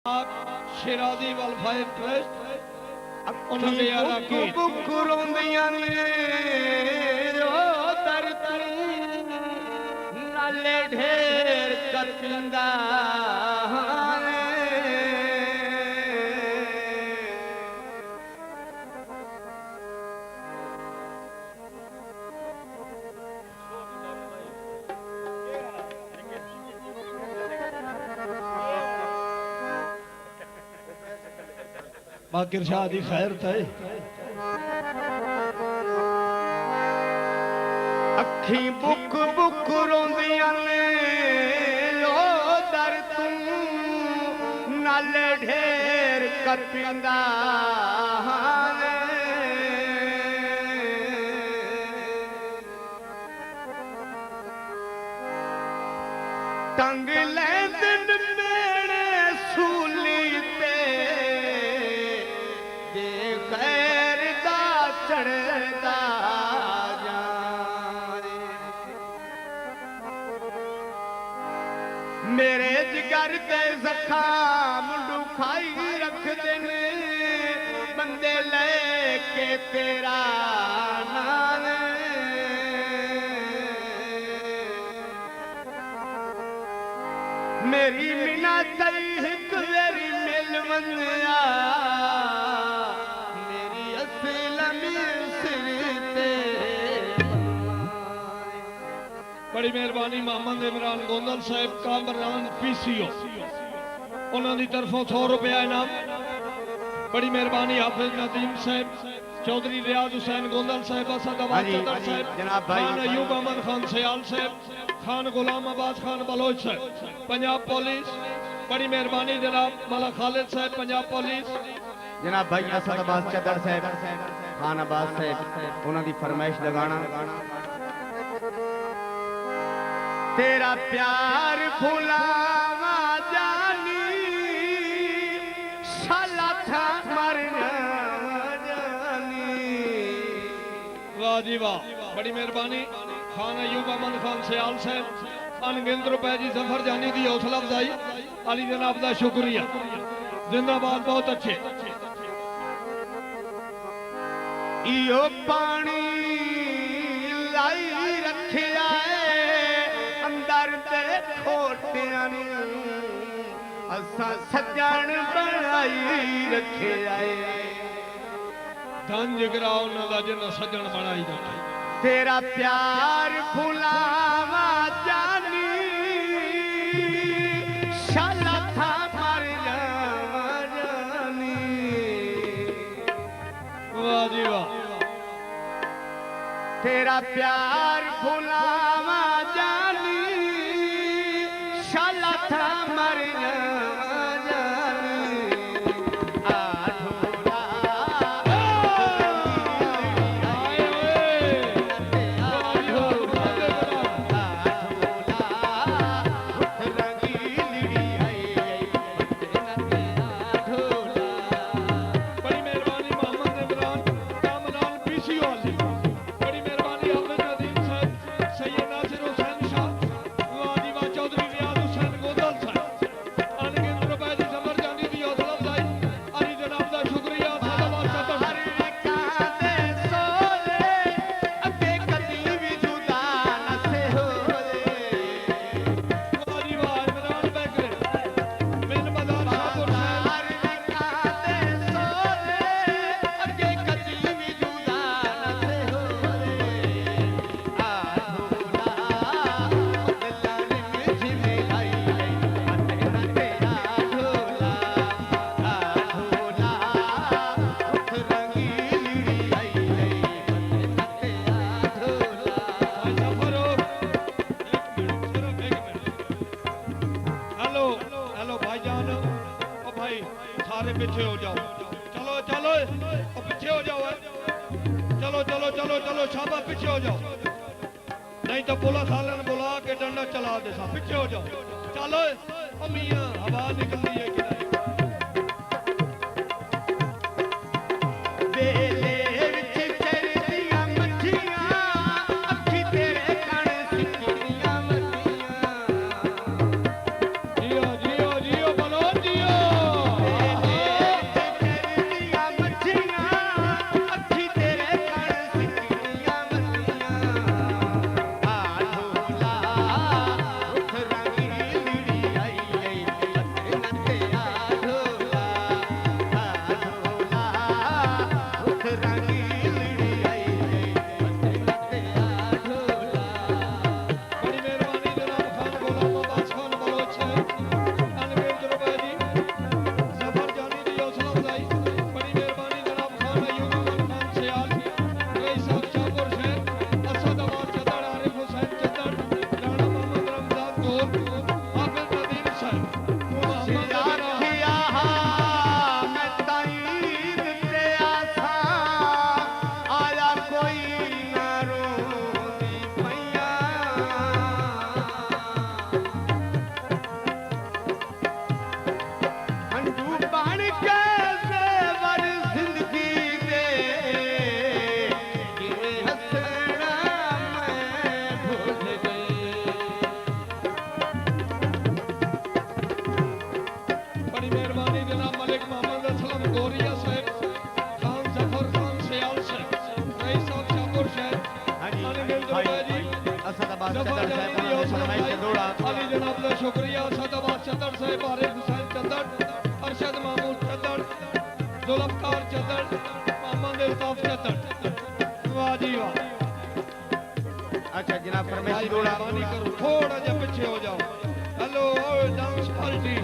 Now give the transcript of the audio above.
शेरादी welfare trust उन्होंने यारा की बुकुरोंदियां ने ओ दर तर नाले ढेर कपिंदा बाकिर शाह दी खैर थे अखी बुक बुक रोंदियां ने ओ दर तू नाले ढेर कपिंदा टंग ले दिन मेरे सूली ते दे खैर दा चढ़दा जाए मेरे जिगर ते जखाम दुखाई रख देने बंदे लेके तेरा नाम मेरी मीना तई हिक वेरी मिल वंदिया मेरी असलमी सिरते बड़ी मेहरबानी मोहम्मद इमरान गोंदल साहब कामरान पीसीओ उन्होंने तरफों 100 रुपया इनाम। बड़ी मेहरबानी हाफिज नदीम साहब चौधरी रियाज हुसैन गोंदल साहब असदाबाद सदर साहब खान अयूब अहमद खान सयाल साहब खान गुलाम अब्बास खान बलोच साहब पंजाब पुलिस। बड़ी मेहरबानी जनाब मला खालिद साहब पंजाब पुलिस। जनाब भाई असद अब्बास चदर साहब खान अब्बास साहब उन्होंने फरमाइश लगाना तेरा प्यार फुलावा जानी साला था मरना जानी वाह जी वाह। बड़ी मेहरबानी खान अयूब अहमद खान सयाल साहब अनगिनत रुपए की सफर जानी की हौसला अफजाई अली जनाब का शुक्रिया जिंदाबाद बहुत अच्छे। इयो पानी लाई रखिया अंदर ते खोटियां असा सजन बनाई रखिया धन जिगरा उन्होंने जिन्हें सज्जन बनाई जाता तेरा प्यार फुलावा जानी शाला था मर जानी वाह जी वाह। तेरा प्यार फुलावा जानी शाला था मर पीछे हो जाओ चलो चलो पीछे हो जाओ चलो चलो चलो चलो शाबा पीछे हो जाओ नहीं तो पुलिस वाले ने बुला के डंडा चला दे सा पीछे हो जाओ चलो मियां हवा निकल रही है कि जफर चंदड़ जानी साहब दी हौसला फरमाइश भाई चंदोड़ा अली जनाब का शुक्रिया सदाबाद चंदड़ साहब आरिफ हुसैन चंदड़ अरशद महमूद चंदड़ जुल्फकार चंदड़ मोहम्मद अल्ताफ चंदड़ वाह जी वाह अच्छा जनाब फरमाइश भाई चंदोड़ा मेहरबानी करो थोड़ा जा पीछे हो जाओ हेलो डांस पार्टी